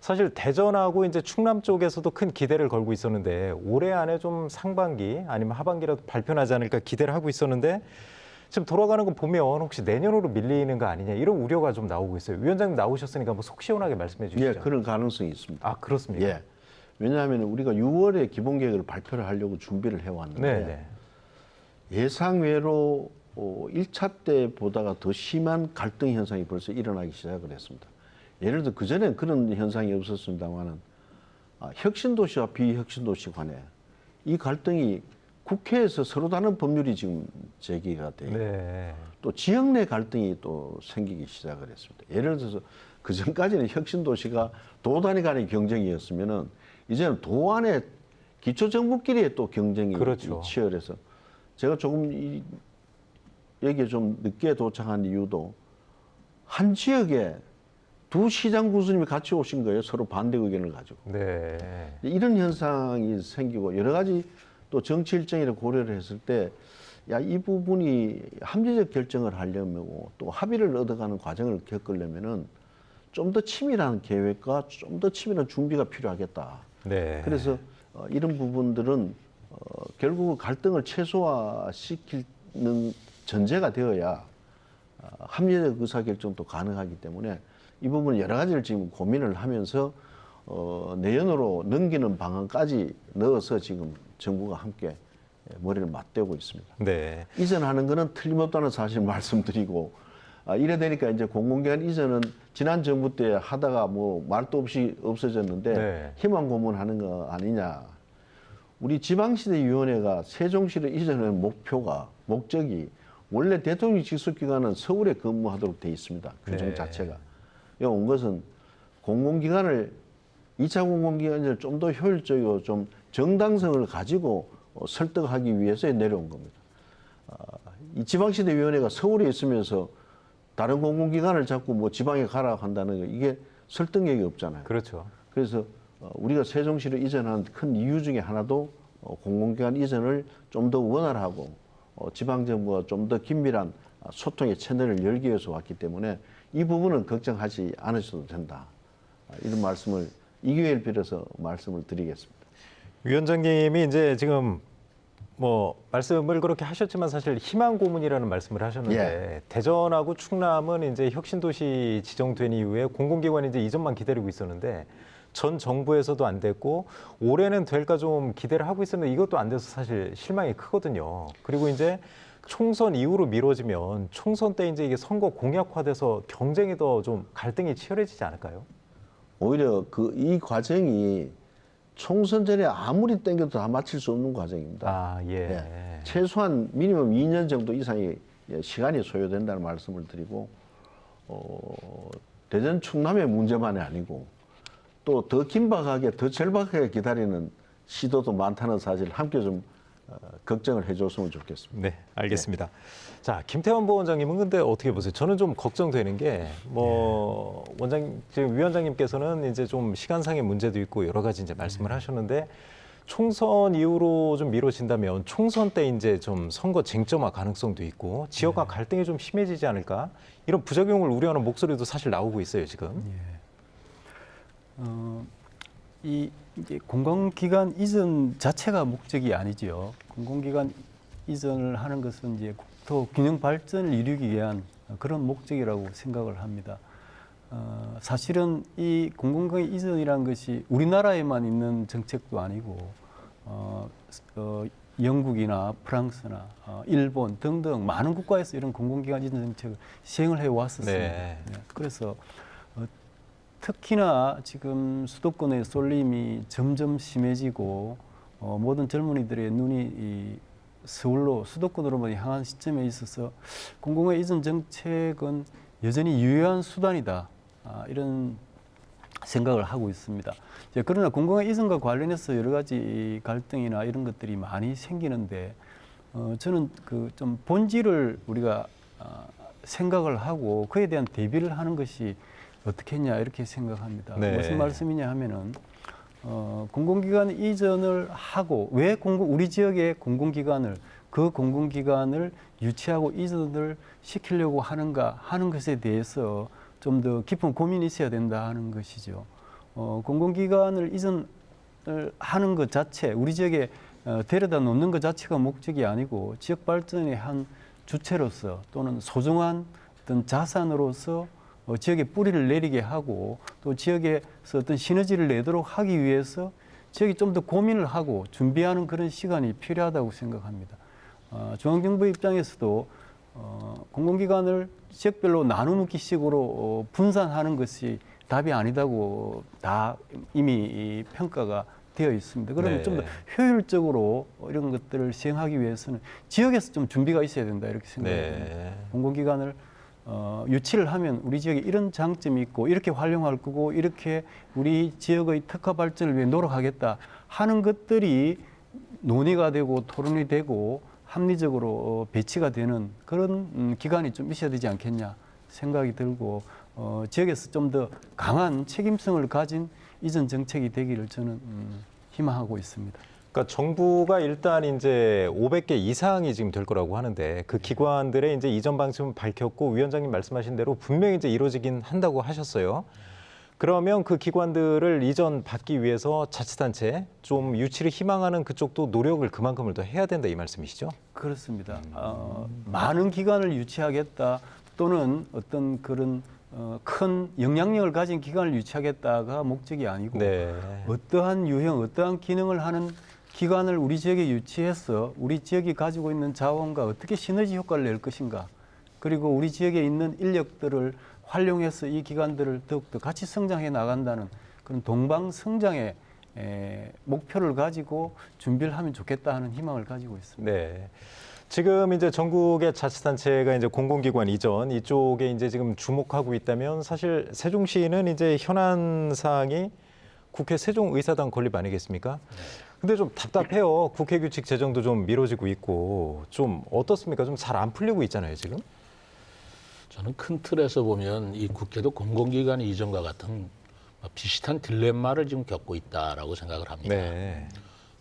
사실 대전하고 이제 충남 쪽에서도 큰 기대를 걸고 있었는데 올해 안에 좀 상반기 아니면 하반기라도 발표나지 않을까 기대를 하고 있었는데 지금 돌아가는 거 보면 혹시 내년으로 밀리는 거 아니냐 이런 우려가 좀 나오고 있어요. 위원장님 나오셨으니까 뭐 속 시원하게 말씀해 주시죠. 예, 그런 가능성이 있습니다. 아 그렇습니까? 예. 왜냐하면 우리가 6월에 기본계획을 발표를 하려고 준비를 해왔는데 네네. 예상외로 1차 때보다가 더 심한 갈등 현상이 벌써 일어나기 시작을 했습니다. 예를 들어 그전엔 그런 현상이 없었습니다만은 혁신도시와 비혁신도시 간에 이 갈등이 국회에서 서로 다른 법률이 지금 제기가 돼요. 네. 또 지역 내 갈등이 또 생기기 시작을 했습니다. 예를 들어서 그 전까지는 혁신도시가 도 단위 간의 경쟁이었으면은 이제는 도 안에 기초정부끼리의 또 경쟁이 그렇죠. 치열해서 제가 조금 여기에 좀 늦게 도착한 이유도 한 지역에 두 시장 군수님이 같이 오신 거예요. 서로 반대 의견을 가지고. 네. 이런 현상이 생기고 여러 가지 또 정치 일정을 고려를 했을 때 야, 이 부분이 합리적 결정을 하려면 또 합의를 얻어가는 과정을 겪으려면은 좀 더 치밀한 계획과 좀 더 치밀한 준비가 필요하겠다. 네. 그래서 이런 부분들은 결국 갈등을 최소화시키는 전제가 되어야 합리적 의사결정도 가능하기 때문에 이 부분은 여러 가지를 지금 고민을 하면서 내년으로 넘기는 방안까지 넣어서 지금 정부가 함께 머리를 맞대고 있습니다. 네. 이전하는 거는 틀림없다는 사실 말씀드리고, 이래 되니까 이제 공공기관 이전은 지난 정부 때 하다가 뭐 말도 없이 없어졌는데 네. 희망 고문하는 거 아니냐. 우리 지방시대위원회가 세종시를 이전하는 목적이 원래 대통령 직속기관은 서울에 근무하도록 돼 있습니다. 규정 네. 자체가. 여기 온 것은 공공기관을 2차 공공기관을 좀 더 효율적이고 좀 정당성을 가지고 설득하기 위해서 내려온 겁니다. 이 지방시대위원회가 서울에 있으면서 다른 공공기관을 자꾸 뭐 지방에 가라 한다는 거 이게 설득력이 없잖아요. 그렇죠. 그래서 우리가 세종시를 이전하는 큰 이유 중에 하나도 공공기관 이전을 좀 더 원활하고 지방정부와 좀 더 긴밀한 소통의 채널을 열기 위해서 왔기 때문에 이 부분은 걱정하지 않으셔도 된다. 이런 말씀을 이 기회를 빌어서 말씀을 드리겠습니다. 위원장님이 이제 지금 뭐 말씀을 그렇게 하셨지만 사실 희망 고문이라는 말씀을 하셨는데 예. 대전하고 충남은 이제 혁신도시 지정된 이후에 공공기관 이제 이전만 기다리고 있었는데 전 정부에서도 안 됐고 올해는 될까 좀 기대를 하고 있었는데 이것도 안 돼서 사실 실망이 크거든요. 그리고 이제 총선 이후로 미뤄지면 총선 때 이제 이게 선거 공약화돼서 경쟁이 더 좀 갈등이 치열해지지 않을까요? 오히려 이 과정이 총선 전에 아무리 땡겨도 다 마칠 수 없는 과정입니다. 아, 예. 최소한 미니멈 2년 정도 이상의 시간이 소요된다는 말씀을 드리고, 대전 충남의 문제만이 아니고 또 더 긴박하게 더 절박하게 기다리는 시도도 많다는 사실 함께 좀 걱정을 해줬으면 좋겠습니다. 네, 알겠습니다. 자, 김태원 부원장님은 근데 어떻게 보세요? 저는 좀 걱정되는 게 뭐 지금 위원장님께서는 이제 좀 시간상의 문제도 있고 여러 가지 이제 말씀을 하셨는데 총선 이후로 좀 미뤄진다면 총선 때 이제 좀 선거 쟁점화 가능성도 있고 지역과 갈등이 좀 심해지지 않을까 이런 부작용을 우려하는 목소리도 사실 나오고 있어요 지금. 이게 공공기관 이전 자체가 목적이 아니죠. 공공기관 이전을 하는 것은 이제 국토 균형 발전을 이루기 위한 그런 목적이라고 생각을 합니다. 사실은 이 공공기관 이전이라는 것이 우리나라에만 있는 정책도 아니고 영국이나 프랑스나 일본 등등 많은 국가에서 이런 공공기관 이전 정책을 시행을 해왔었습니다. 네. 그래서 특히나 지금 수도권의 쏠림이 점점 심해지고 모든 젊은이들의 눈이 이 서울로 수도권으로만 향한 시점에 있어서 공공의 이전 정책은 여전히 유효한 수단이다. 이런 생각을 하고 있습니다. 그러나 공공의 이전과 관련해서 여러 가지 갈등이나 이런 것들이 많이 생기는데 저는 그 좀 본질을 우리가 생각을 하고 그에 대한 대비를 하는 것이 어떻게 했냐 이렇게 생각합니다. 네. 무슨 말씀이냐 하면은 공공기관 이전을 하고 왜 우리 지역의 공공기관을 유치하고 이전을 시키려고 하는가 하는 것에 대해서 좀 더 깊은 고민이 있어야 된다 하는 것이죠. 공공기관을 이전을 하는 것 자체, 우리 지역에 데려다 놓는 것 자체가 목적이 아니고 지역 발전의 한 주체로서 또는 소중한 어떤 자산으로서 지역에 뿌리를 내리게 하고 또 지역에서 어떤 시너지를 내도록 하기 위해서 지역이 좀 더 고민을 하고 준비하는 그런 시간이 필요하다고 생각합니다. 중앙정부 입장에서도 공공기관을 지역별로 나누기식으로 분산하는 것이 답이 아니다고 다 이미 평가가 되어 있습니다. 그러면 네. 좀 더 효율적으로 이런 것들을 시행하기 위해서는 지역에서 좀 준비가 있어야 된다 이렇게 생각합니다. 네. 공공기관을 유치를 하면 우리 지역에 이런 장점이 있고 이렇게 활용할 거고 이렇게 우리 지역의 특화 발전을 위해 노력하겠다 하는 것들이 논의가 되고 토론이 되고 합리적으로 배치가 되는 그런 기간이 좀 있어야 되지 않겠냐 생각이 들고 지역에서 좀 더 강한 책임성을 가진 이전 정책이 되기를 저는 희망하고 있습니다. 그러니까 정부가 일단 이제 500개 이상이 지금 될 거라고 하는데 그 기관들의 이제 이전 방침은 밝혔고 위원장님 말씀하신 대로 분명히 이제 이루어지긴 한다고 하셨어요. 그러면 그 기관들을 이전 받기 위해서 자치단체 좀 유치를 희망하는 그쪽도 노력을 그만큼을 더 해야 된다 이 말씀이시죠? 그렇습니다. 많은 기관을 유치하겠다 또는 어떤 그런 큰 영향력을 가진 기관을 유치하겠다가 목적이 아니고 네. 어떠한 유형, 어떠한 기능을 하는 기관을 우리 지역에 유치해서 우리 지역이 가지고 있는 자원과 어떻게 시너지 효과를 낼 것인가, 그리고 우리 지역에 있는 인력들을 활용해서 이 기관들을 더욱더 같이 성장해 나간다는 그런 동방성장의 목표를 가지고 준비를 하면 좋겠다 하는 희망을 가지고 있습니다. 네. 지금 이제 전국의 자치단체가 이제 공공기관 이전 이쪽에 이제 지금 주목하고 있다면 사실 세종시는 이제 현안 사항이 국회 세종의사당 건립 아니겠습니까? 근데 좀 답답해요. 국회 규칙 제정도 좀 미뤄지고 있고 좀 어떻습니까? 좀 잘 안 풀리고 있잖아요, 지금. 저는 큰 틀에서 보면 이 국회도 공공기관 이전과 같은 비슷한 딜레마를 지금 겪고 있다라고 생각을 합니다. 네.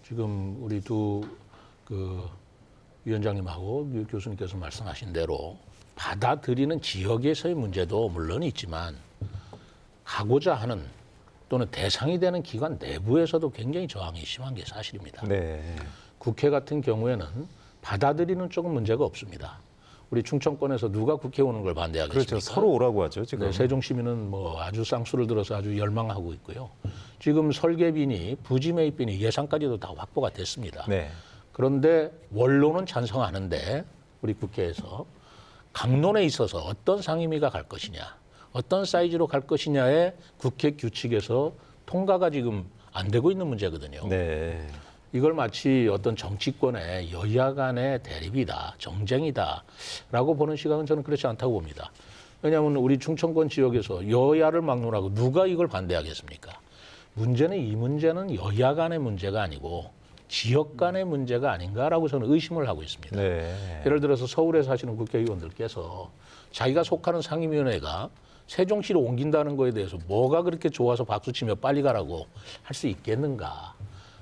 지금 우리 두 위원장님하고 유 교수님께서 말씀하신 대로 받아들이는 지역에서의 문제도 물론 있지만 가고자 하는 또는 대상이 되는 기관 내부에서도 굉장히 저항이 심한 게 사실입니다. 네. 국회 같은 경우에는 받아들이는 쪽은 문제가 없습니다. 우리 충청권에서 누가 국회 오는 걸 반대하겠습니까? 그렇죠. 서로 오라고 하죠, 지금. 네, 세종 시민은 뭐 아주 쌍수를 들어서 아주 열망하고 있고요. 지금 설계비니 부지 매입비니 예산까지도 다 확보가 됐습니다. 네. 그런데 원로는 찬성하는데 우리 국회에서 강론에 있어서 어떤 상임위가 갈 것이냐, 어떤 사이즈로 갈 것이냐에 국회 규칙에서 통과가 지금 안 되고 있는 문제거든요. 네. 이걸 마치 어떤 정치권의 여야 간의 대립이다, 정쟁이다라고 보는 시각은 저는 그렇지 않다고 봅니다. 왜냐하면 우리 충청권 지역에서 여야를 막론하고 누가 이걸 반대하겠습니까? 이 문제는 여야 간의 문제가 아니고 지역 간의 문제가 아닌가라고 저는 의심을 하고 있습니다. 네. 예를 들어서 서울에 사시는 국회의원들께서 자기가 속하는 상임위원회가 세종시로 옮긴다는 거에 대해서 뭐가 그렇게 좋아서 박수치며 빨리 가라고 할 수 있겠는가?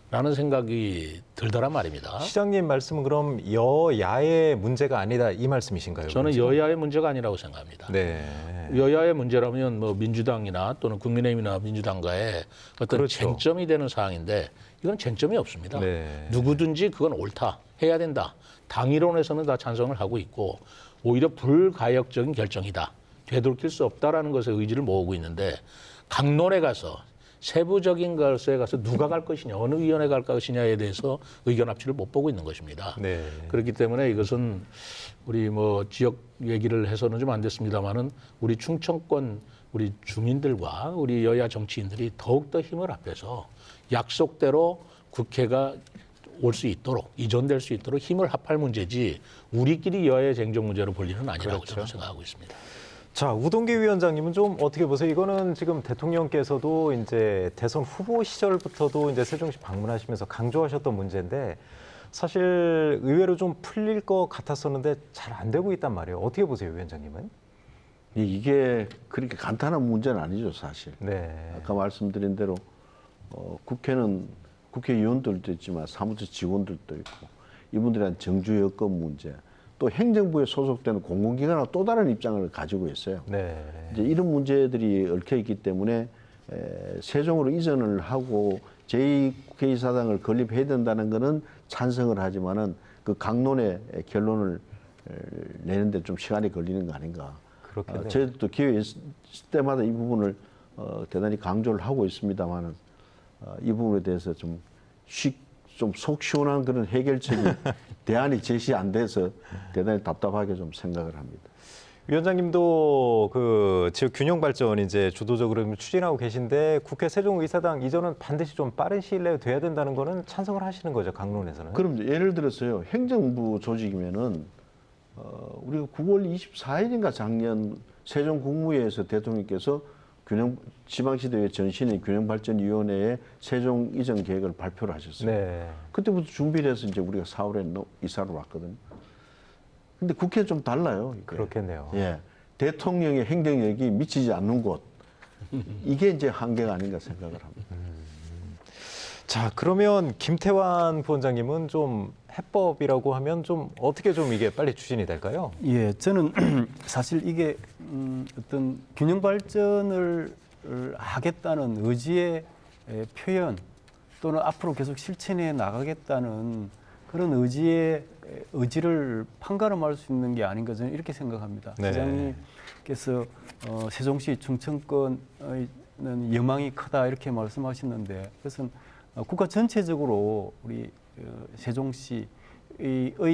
라는 생각이 들더란 말입니다. 시장님 말씀은 그럼 여야의 문제가 아니다 이 말씀이신가요? 저는 그렇죠? 여야의 문제가 아니라고 생각합니다. 네. 여야의 문제라면 뭐 민주당이나 또는 국민의힘이나 민주당과의 어떤 그렇죠. 쟁점이 되는 사항인데 이건 쟁점이 없습니다. 네. 누구든지 그건 옳다, 해야 된다. 당이론에서는 다 찬성을 하고 있고 오히려 불가역적인 결정이다. 되돌릴 수 없다라는 것에 의지를 모으고 있는데 강론에 가서 세부적인 것에 가서 누가 갈 것이냐, 어느 위원회 갈 것이냐에 대해서 의견 합치를 못 보고 있는 것입니다. 네. 그렇기 때문에 이것은 우리 뭐 지역 얘기를 해서는 좀 안 됐습니다만은 우리 충청권 우리 주민들과 우리 여야 정치인들이 더욱더 힘을 합해서 약속대로 국회가 올 수 있도록 이전될 수 있도록 힘을 합할 문제지 우리끼리 여야의 쟁점 문제로 볼 일은 아니라고 그렇죠. 저는 생각하고 있습니다. 자, 우동기 위원장님은 좀 어떻게 보세요? 이거는 지금 대통령께서도 이제 대선 후보 시절부터도 이제 세종시 방문하시면서 강조하셨던 문제인데 사실 의외로 좀 풀릴 것 같았었는데 잘 안 되고 있단 말이에요. 어떻게 보세요, 위원장님은? 이게 그렇게 간단한 문제는 아니죠, 사실. 네. 아까 말씀드린 대로 국회는 국회의원들도 있지만 사무처 직원들도 있고 이분들한 정주 여건 문제, 또 행정부에 소속되는 공공기관하고 또 다른 입장을 가지고 있어요. 네. 이제 이런 문제들이 얽혀 있기 때문에 세종으로 이전을 하고 제2국회의사당을 건립해야 된다는 것은 찬성을 하지만은 그 강론의 결론을 내는데 좀 시간이 걸리는 거 아닌가. 그렇겠네요. 저희도 기회 있을 때마다 이 부분을 대단히 강조를 하고 있습니다만은 이 부분에 대해서 좀 속 시원한 그런 해결책이 대안이 제시 안 돼서 대단히 답답하게 좀 생각을 합니다. 위원장님도 그 지역 균형 발전 이제 주도적으로 추진하고 계신데 국회 세종의사당 이전은 반드시 좀 빠른 시일 내에 돼야 된다는 거는 찬성을 하시는 거죠, 강론에서는? 그럼 예를 들어서요, 행정부 조직이면은 우리가 9월 24일인가 작년 세종 국무회에서 대통령께서 지방시대의 전신인 균형발전위원회에 세종 이전 계획을 발표를 하셨어요. 네. 그때부터 준비를 해서 이제 우리가 4월에 이사를 왔거든요. 근데 국회는 좀 달라요. 이게. 그렇겠네요. 예. 대통령의 행정력이 미치지 않는 곳. 이게 이제 한계가 아닌가 생각을 합니다. 자, 그러면 김태환 부원장님은 좀 해법이라고 하면 좀 어떻게 좀 이게 빨리 추진이 될까요? 예, 저는 사실 이게 어떤 균형 발전을 하겠다는 의지의 표현 또는 앞으로 계속 실천해 나가겠다는 그런 의지를 판가름할 수 있는 게 아닌가 저는 이렇게 생각합니다. 네. 시장님께서 세종시 충청권의 여망이 크다 이렇게 말씀하셨는데 그것은 국가 전체적으로 우리 세종시의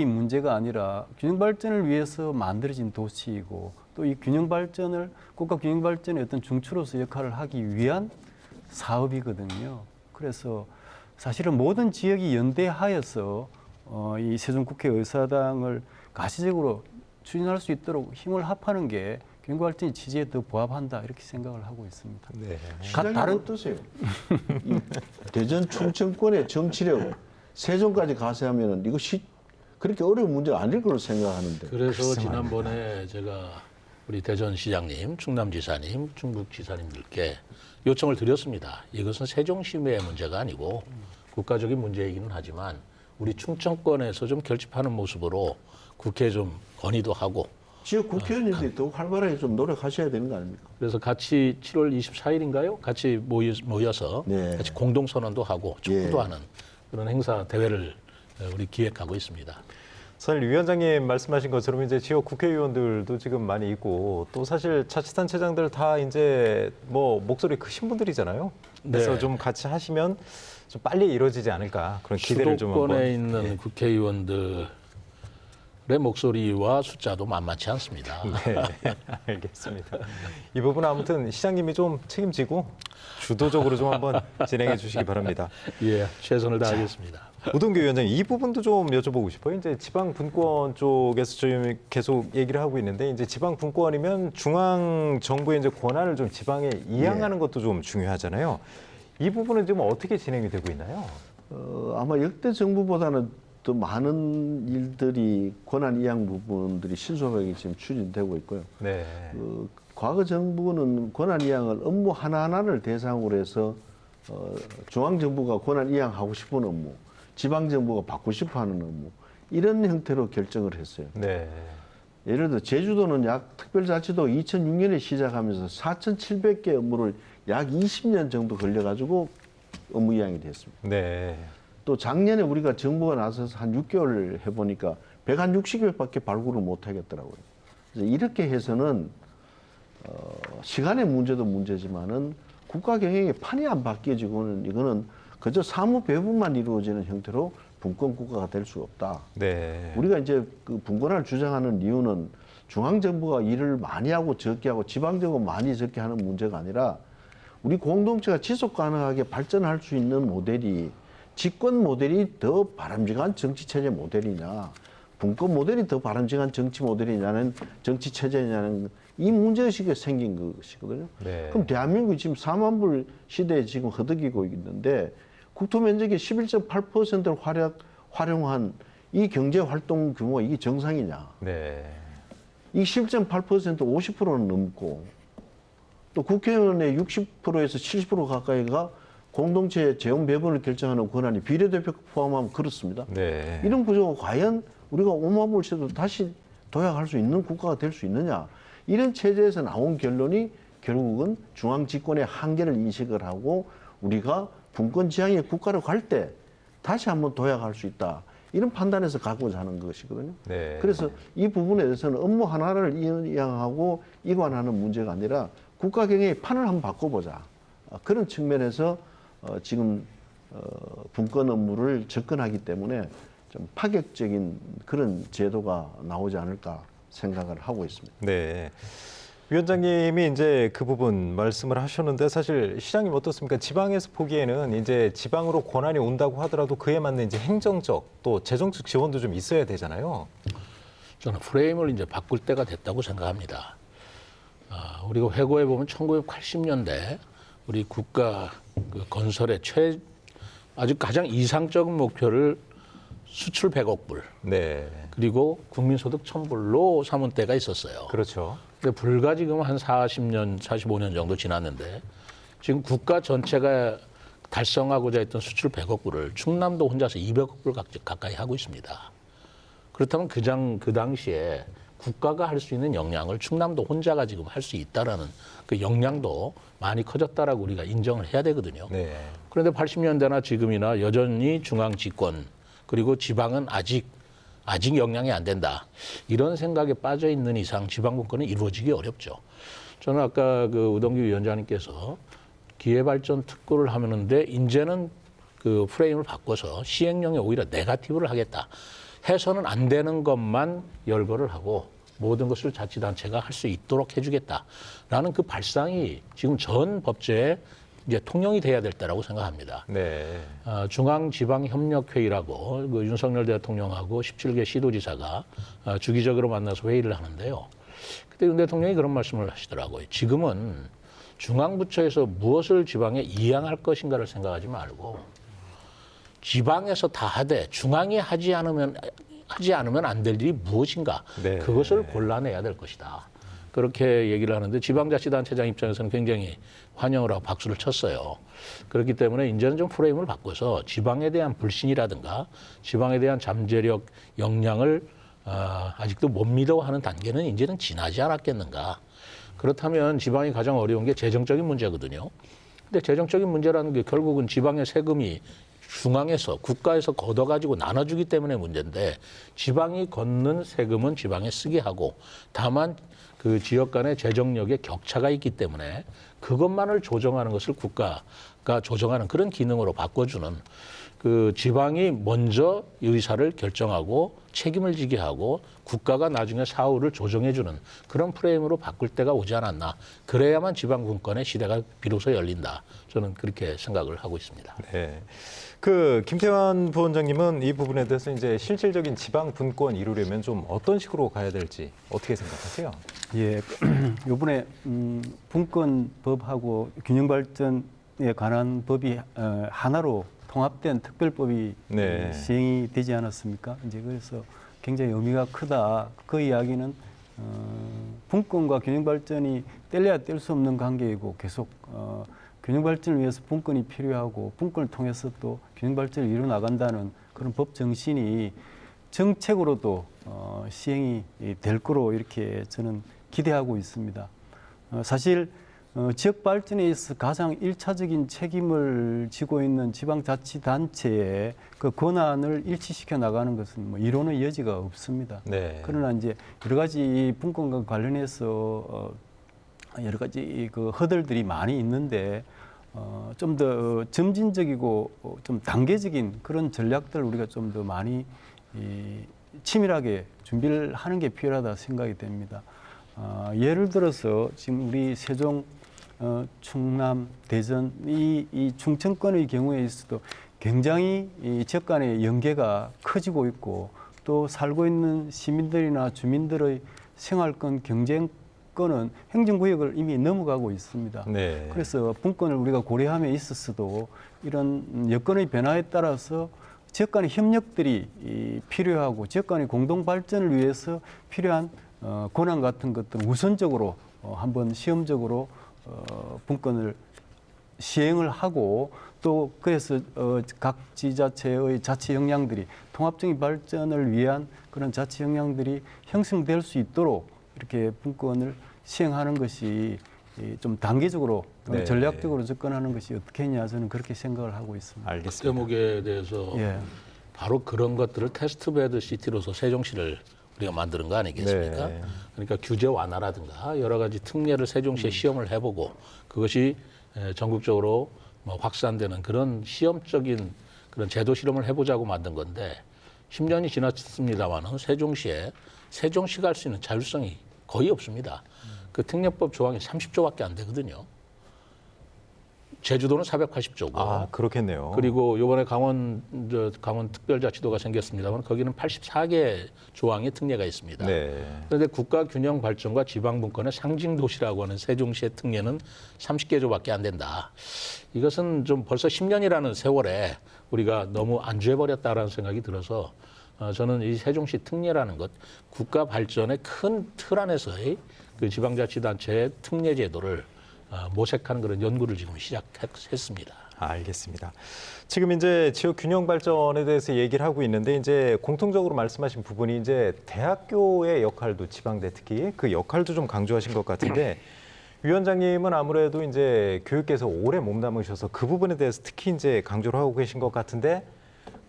문제가 아니라 균형 발전을 위해서 만들어진 도시이고 또 이 균형 발전을 국가 균형 발전의 어떤 중추로서 역할을 하기 위한 사업이거든요. 그래서 사실은 모든 지역이 연대하여서 이 세종국회의사당을 가시적으로 추진할 수 있도록 힘을 합하는 게 균형 발전의 취지에 더 부합한다 이렇게 생각을 하고 있습니다. 네. 시장님 어떠세요? 이 대전 충청권의 정치력 세종까지 가서 하면은 이거 그렇게 어려운 문제가 아닐 걸로 생각하는데. 그래서 지난번에 제가 우리 대전시장님, 충남지사님, 충북지사님들께 요청을 드렸습니다. 이것은 세종시의 문제가 아니고 국가적인 문제이기는 하지만 우리 충청권에서 좀 결집하는 모습으로 국회에 좀 건의도 하고 지역 국회의원님들이 더욱 활발하게 좀 노력하셔야 되는 거 아닙니까? 그래서 같이 7월 24일인가요? 같이 모여서 네. 같이 공동선언도 하고 축구도 예. 하는 그런 행사 대회를 우리 기획하고 있습니다. 사실 위원장님 말씀하신 것처럼 이제 지역 국회의원들도 지금 많이 있고 또 사실 자치단체장들 다 이제 뭐 목소리 크신 분들이잖아요. 그래서 네. 좀 같이 하시면 좀 빨리 이루어지지 않을까 그런 기대를 좀 한번. 수도권에 있는 국회의원들의 목소리와 숫자도 만만치 않습니다. 네, 알겠습니다. 이 부분 아무튼 시장님이 좀 책임지고 주도적으로 좀 한번 진행해 주시기 바랍니다. 예, 최선을 다하겠습니다. 우동규 위원장님, 이 부분도 좀 여쭤보고 싶어요. 이제 지방 분권 쪽에서 저희 계속 얘기를 하고 있는데 이제 지방 분권이면 중앙 정부의 이제 권한을 좀 지방에 이양하는 것도 좀 중요하잖아요. 이 부분은 지금 어떻게 진행이 되고 있나요? 아마 역대 정부보다는 더 많은 일들이 권한 이양 부분들이 신속하게 지금 추진되고 있고요. 네. 과거 정부는 권한 이양을 업무 하나하나를 대상으로 해서 중앙 정부가 권한 이양하고 싶은 업무, 지방 정부가 받고 싶어하는 업무 이런 형태로 결정을 했어요. 네. 예를 들어 제주도는 특별자치도 2006년에 시작하면서 4,700개 업무를 약 20년 정도 걸려가지고 업무 이양이 됐습니다. 네. 또 작년에 우리가 정부가 나서서 한 6개월 해보니까 160개밖에 발굴을 못 하겠더라고요. 그래서 이렇게 해서는 시간의 문제도 문제지만은 국가 경영의 판이 안 바뀌어지고는 이거는 그저 사무 배분만 이루어지는 형태로 분권 국가가 될 수가 없다. 네. 우리가 이제 그 분권을 주장하는 이유는 중앙 정부가 일을 많이 하고 적게 하고 지방 정부가 많이 적게 하는 문제가 아니라 우리 공동체가 지속 가능하게 발전할 수 있는 모델이 집권 모델이 더 바람직한 정치 체제 모델이냐, 분권 모델이 더 바람직한 정치 모델이냐는 정치 체제냐는 이 문제의식이 생긴 것이거든요. 네. 그럼 대한민국이 지금 4만 불 시대에 지금 허덕이고 있는데 국토 면적의 11.8%를 활용한 이 경제 활동 규모 이게 정상이냐? 네. 이 11.8% 50%는 넘고 또 국회의원의 60%에서 70% 가까이가 공동체 재원 배분을 결정하는 권한이 비례대표 포함하면 그렇습니다. 네. 이런 구조가 과연 우리가 5만 불 시대도 다시 도약할 수 있는 국가가 될 수 있느냐? 이런 체제에서 나온 결론이 결국은 중앙 집권의 한계를 인식을 하고 우리가 분권 지향의 국가로 갈 때 다시 한번 도약할 수 있다. 이런 판단에서 갖고자 하는 것이거든요. 네. 그래서 이 부분에 대해서는 업무 하나를 이양하고 이관하는 문제가 아니라 국가 경영의 판을 한번 바꿔보자. 그런 측면에서 지금 분권 업무를 접근하기 때문에 좀 파격적인 그런 제도가 나오지 않을까 생각을 하고 있습니다. 네. 위원장님이 이제 그 부분 말씀을 하셨는데 사실 시장님 어떻습니까? 지방에서 보기에는 이제 지방으로 권한이 온다고 하더라도 그에 맞는 이제 행정적 또 재정적 지원도 좀 있어야 되잖아요. 저는 프레임을 이제 바꿀 때가 됐다고 생각합니다. 우리가 회고해 보면 1980년대 우리 국가 그 건설의 아주 가장 이상적인 목표를 수출 100억 불, 네. 그리고 국민소득 1000불로 삼은 때가 있었어요. 그렇죠. 근데 불과 지금 한 40년, 45년 정도 지났는데 지금 국가 전체가 달성하고자 했던 수출 100억 불을 충남도 혼자서 200억 불 가까이 하고 있습니다. 그렇다면 그 당시에 국가가 할 수 있는 역량을 충남도 혼자가 지금 할 수 있다라는 그 역량도 많이 커졌다라고 우리가 인정을 해야 되거든요. 네. 그런데 80년대나 지금이나 여전히 중앙 집권 그리고 지방은 아직 역량이 안 된다. 이런 생각에 빠져 있는 이상 지방 분권은 이루어지기 어렵죠. 저는 아까 그 우동규 위원장님께서 기회발전 특구를 하면은데 이제는 그 프레임을 바꿔서 시행령에 오히려 네거티브를 하겠다. 해서는 안 되는 것만 열거를 하고 모든 것을 자치단체가 할 수 있도록 해주겠다라는 그 발상이 지금 전 법제에 이제 통용이 돼야 될 때라고 생각합니다. 네. 중앙지방협력회의라고 그 윤석열 대통령하고 17개 시도지사가 주기적으로 만나서 회의를 하는데요. 그때 윤 대통령이 그런 말씀을 하시더라고요. 지금은 중앙부처에서 무엇을 지방에 이양할 것인가를 생각하지 말고 지방에서 다 하되 중앙이 하지 않으면 안 될 일이 무엇인가 네. 그것을 골라내야 될 것이다. 그렇게 얘기를 하는데 지방자치단체장 입장에서는 굉장히 환영을 하고 박수를 쳤어요. 그렇기 때문에 이제는 좀 프레임을 바꿔서 지방에 대한 불신이라든가 지방에 대한 잠재력 역량을 아직도 못 믿어하는 단계는 이제는 지나지 않았겠는가. 그렇다면 지방이 가장 어려운 게 재정적인 문제거든요. 근데 재정적인 문제라는 게 결국은 지방의 세금이 중앙에서 국가에서 걷어가지고 나눠주기 때문에 문제인데 지방이 걷는 세금은 지방에 쓰게 하고 다만 그 지역 간의 재정력의 격차가 있기 때문에 그것만을 조정하는 것을 국가가 조정하는 그런 기능으로 바꿔주는 그 지방이 먼저 의사를 결정하고 책임을 지게 하고 국가가 나중에 사후를 조정해주는 그런 프레임으로 바꿀 때가 오지 않았나. 그래야만 지방 분권의 시대가 비로소 열린다. 저는 그렇게 생각을 하고 있습니다. 네. 그 김태환 부원장님은 이 부분에 대해서 이제 실질적인 지방 분권 이루려면 좀 어떤 식으로 가야 될지 어떻게 생각하세요? 예, 이번에 분권법하고 균형발전에 관한 법이 하나로 통합된 특별법이 네. 시행이 되지 않았습니까? 이제 그래서 굉장히 의미가 크다. 그 이야기는 분권과 균형발전이 뗄래야 뗄 수 없는 관계이고 계속 균형발전을 위해서 분권이 필요하고 분권을 통해서 또 균형발전을 이루 나간다는 그런 법 정신이 정책으로도 시행이 될 거로 이렇게 저는 기대하고 있습니다. 사실 지역 발전에 있어서 가장 일차적인 책임을 지고 있는 지방자치단체의 그 권한을 일치시켜 나가는 것은 뭐 이론의 여지가 없습니다. 네. 그러나 이제 여러 가지 분권과 관련해서 여러 가지 그 허들들이 많이 있는데 좀 더 점진적이고 좀 단계적인 그런 전략들을 우리가 좀 더 많이 치밀하게 준비를 하는 게 필요하다 생각이 됩니다. 예를 들어서 지금 우리 세종, 충남, 대전 이 충청권의 경우에 있어도 굉장히 이 지역 간의 연계가 커지고 있고 또 살고 있는 시민들이나 주민들의 생활권, 경쟁권은 행정구역을 이미 넘어가고 있습니다. 네. 그래서 분권을 우리가 고려함에 있어서도 이런 여건의 변화에 따라서 지역 간의 협력들이 필요하고 지역 간의 공동 발전을 위해서 필요한 권한 같은 것들을 우선적으로 한번 시험적으로 분권을 시행을 하고 또 그래서 각 지자체의 자치 역량들이 통합적인 발전을 위한 그런 자치 역량들이 형성될 수 있도록 이렇게 분권을 시행하는 것이 좀 단계적으로 네. 전략적으로 접근하는 것이 어떻겠냐 저는 그렇게 생각을 하고 있습니다. 알겠습니다. 대목에 대해서 예. 바로 그런 것들을 테스트베드 시티로서 세종시를 우리가 만드는 거 아니겠습니까? 네. 그러니까 규제 완화라든가 여러 가지 특례를 세종시에 시험을 해보고 그것이 전국적으로 뭐 확산되는 그런 시험적인 그런 제도 실험을 해보자고 만든 건데 10년이 지났습니다만은 세종시가 할 수 있는 자율성이 거의 없습니다. 그 특례법 조항이 30조밖에 안 되거든요. 제주도는 480조고. 아, 그렇겠네요. 그리고 이번에 강원 특별자치도가 생겼습니다만 거기는 84개 조항의 특례가 있습니다. 네. 그런데 국가 균형 발전과 지방 분권의 상징 도시라고 하는 세종시의 특례는 30개 조밖에 안 된다. 이것은 좀 벌써 10년이라는 세월에 우리가 너무 안주해버렸다라는 생각이 들어서 저는 이 세종시 특례라는 것, 국가 발전의 큰 틀 안에서의 그 지방자치단체의 특례 제도를 모색하는 그런 연구를 지금 시작했습니다. 알겠습니다. 지금 이제 지역 균형 발전에 대해서 얘기를 하고 있는데 이제 공통적으로 말씀하신 부분이 이제 대학교의 역할도 지방대 특히 그 역할도 좀 강조하신 것 같은데 위원장님은 아무래도 이제 교육계에서 오래 몸담으셔서 그 부분에 대해서 특히 이제 강조를 하고 계신 것 같은데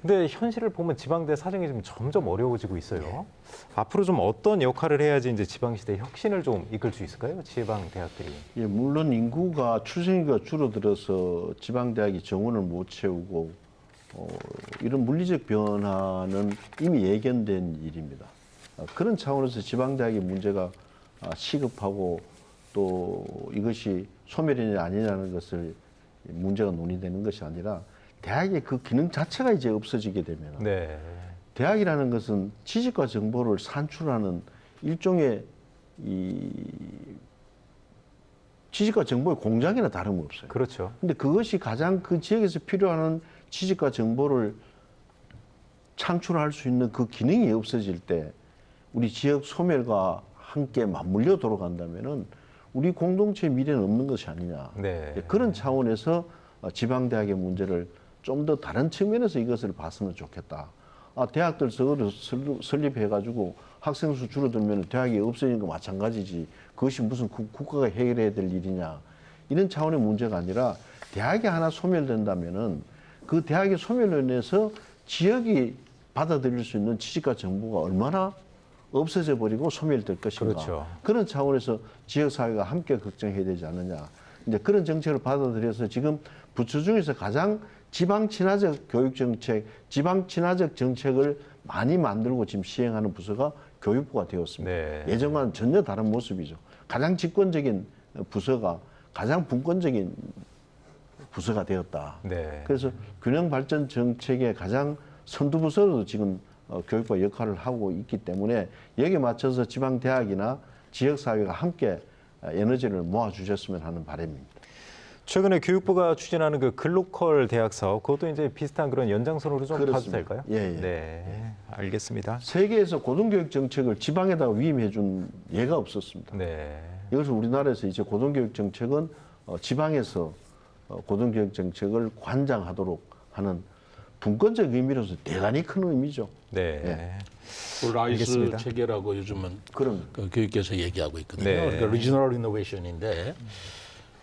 근데 현실을 보면 지방대 사정이 지금 점점 어려워지고 있어요. 앞으로 좀 어떤 역할을 해야지 이제 지방시대 혁신을 좀 이끌 수 있을까요? 지방 대학들이. 예, 물론 인구가 출생률가 줄어들어서 지방 대학이 정원을 못 채우고 이런 물리적 변화는 이미 예견된 일입니다. 그런 차원에서 지방 대학의 문제가 시급하고 또 이것이 소멸이냐 아니냐는 것을 문제가 논의되는 것이 아니라 대학의 그 기능 자체가 이제 없어지게 되면 네. 대학이라는 것은 지식과 정보를 산출하는 일종의 이 지식과 정보의 공장이나 다름없어요. 그렇죠. 근데 그것이 가장 그 지역에서 필요한 지식과 정보를 창출할 수 있는 그 기능이 없어질 때 우리 지역 소멸과 함께 맞물려 돌아간다면은 우리 공동체의 미래는 없는 것이 아니냐. 네. 그런 차원에서 지방대학의 문제를 좀 더 다른 측면에서 이것을 봤으면 좋겠다. 대학들 설립해가지고 학생 수 줄어들면 대학이 없어지는 거 마찬가지지. 그것이 무슨 국가가 해결해야 될 일이냐. 이런 차원의 문제가 아니라 대학이 하나 소멸된다면은 그 대학의 소멸로 인해서 지역이 받아들일 수 있는 지식과 정보가 얼마나 없어져 버리고 소멸될 것인가. 그렇죠. 그런 차원에서 지역사회가 함께 걱정해야 되지 않느냐. 이제 그런 정책을 받아들여서 지금 부처 중에서 가장 지방 친화적 교육 정책, 지방 친화적 정책을 많이 만들고 지금 시행하는 부서가 교육부가 되었습니다. 네. 예전과는 전혀 다른 모습이죠. 가장 집권적인 부서가 가장 분권적인 부서가 되었다. 네. 그래서 균형 발전 정책의 가장 선두 부서로 지금 교육부가 역할을 하고 있기 때문에 여기에 맞춰서 지방 대학이나 지역 사회가 함께 에너지를 모아 주셨으면 하는 바람입니다. 최근에 교육부가 추진하는 그 글로컬 대학 사업, 그것도 이제 비슷한 그런 연장선으로 좀 봐도 그렇습니다. 될까요? 예, 예. 네, 알겠습니다. 세계에서 고등교육 정책을 지방에다가 위임해 준 예가 없었습니다. 네, 이것을 우리나라에서 이제 고등교육 정책은 지방에서 고등교육 정책을 관장하도록 하는 분권적 의미로서 대단히 큰 의미죠. 네. 예. 그 라이스 알겠습니다. 체계라고 요즘은 그럼 그 교육계에서 얘기하고 있거든요. 네. 그러니까 리지널 이노베이션인데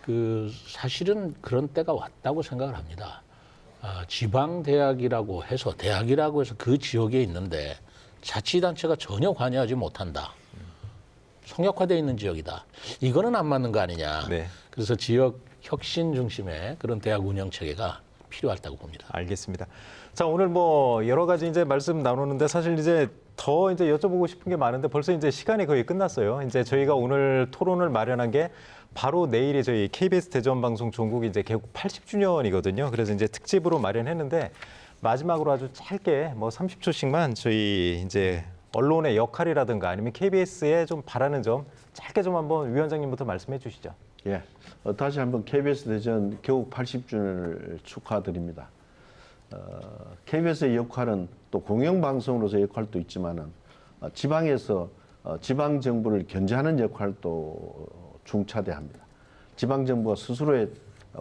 그 사실은 그런 때가 왔다고 생각을 합니다. 지방 대학이라고 해서 그 지역에 있는데 자치단체가 전혀 관여하지 못한다. 성역화되어 있는 지역이다. 이거는 안 맞는 거 아니냐. 네. 그래서 지역 혁신 중심의 그런 대학 운영 체계가 필요하다고 봅니다. 알겠습니다. 자, 오늘 뭐 여러 가지 이제 말씀 나누는데 사실 이제 더 이제 여쭤보고 싶은 게 많은데 벌써 이제 시간이 거의 끝났어요. 이제 저희가 오늘 토론을 마련한 게 바로 내일이 저희 KBS 대전방송 종국 이제 개국 80주년이거든요. 그래서 이제 특집으로 마련했는데 마지막으로 아주 짧게 뭐 30초씩만 저희 이제 언론의 역할이라든가 아니면 KBS에 좀 바라는 점 짧게 좀 한번 위원장님부터 말씀해 주시죠. 예, 다시 한번 KBS 대전 개국 80주년을 축하드립니다. KBS의 역할은 또 공영방송으로서 역할도 있지만은 지방에서 지방 정부를 견제하는 역할도 중차대합니다. 지방 정부가 스스로의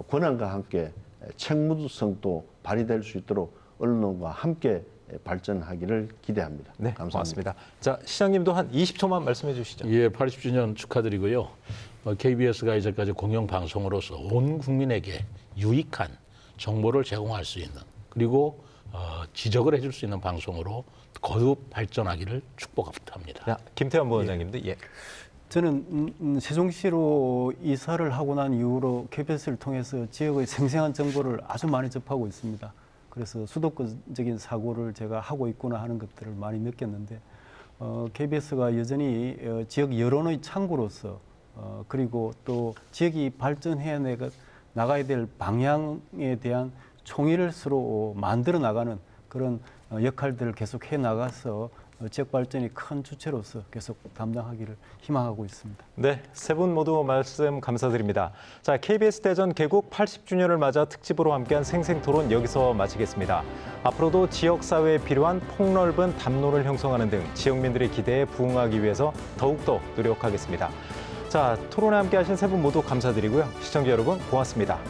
권한과 함께 책무성도 발휘될 수 있도록 언론과 함께 발전하기를 기대합니다. 네, 감사합니다. 고맙습니다. 자, 시장님도 한 20초만 말씀해 주시죠. 예, 80주년 축하드리고요. KBS가 이제까지 공영방송으로서 온 국민에게 유익한 정보를 제공할 수 있는 그리고 지적을 해줄 수 있는 방송으로 거듭 발전하기를 축복합니다. 자, 김태환 부원장님도 예. 저는 세종시로 이사를 하고 난 이후로 KBS를 통해서 지역의 생생한 정보를 아주 많이 접하고 있습니다. 그래서 수도권적인 사고를 제가 하고 있구나 하는 것들을 많이 느꼈는데 KBS가 여전히 지역 여론의 창구로서 그리고 또 지역이 발전해 나가야 될 방향에 대한 총의를 서로 만들어 나가는 그런 역할들을 계속 해 나가서 지역 발전이 큰 주체로서 계속 담당하기를 희망하고 있습니다. 네, 세 분 모두 말씀 감사드립니다. 자, KBS 대전 개국 80주년을 맞아 특집으로 함께한 생생토론 여기서 마치겠습니다. 앞으로도 지역사회에 필요한 폭넓은 담론을 형성하는 등 지역민들의 기대에 부응하기 위해서 더욱더 노력하겠습니다. 자, 토론에 함께하신 세 분 모두 감사드리고요. 시청자 여러분 고맙습니다.